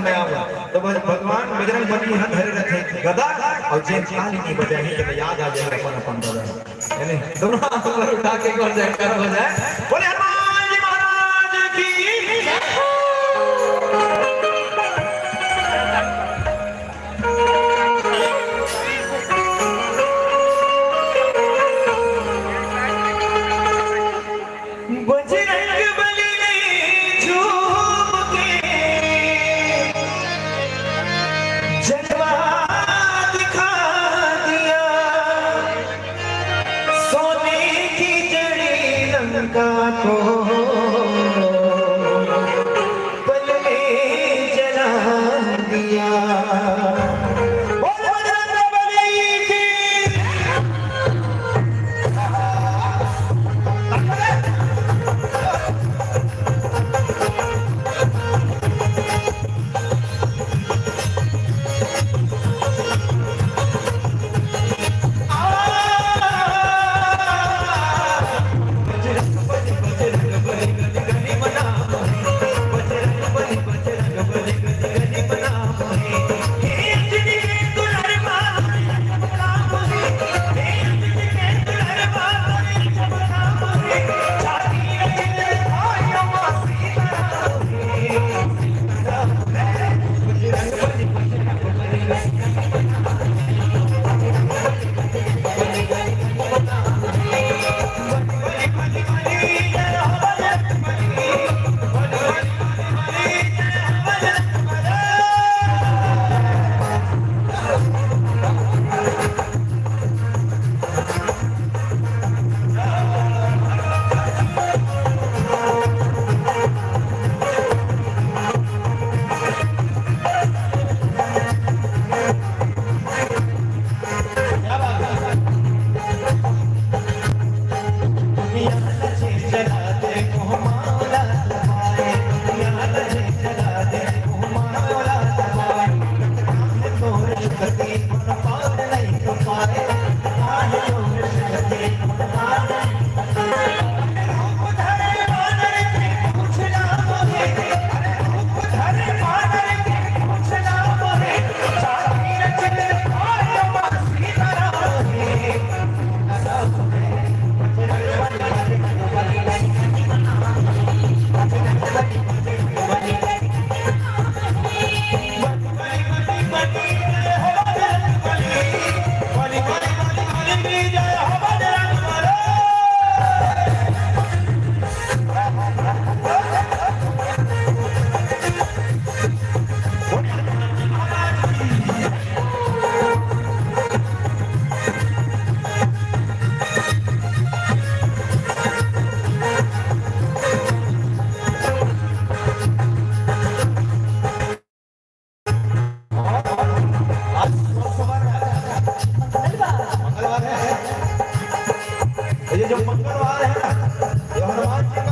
मैं आऊंगा तो भगवान बजरंग बली हाथ धरे रखे गदा और जे ताली नहीं बजाई तो याद आ जाए अपन अपन गदा यानी दोनों हाथ उठा के एक बार जयकार हो जाए बोले हनुमान जी महाराज की पल में जला दिया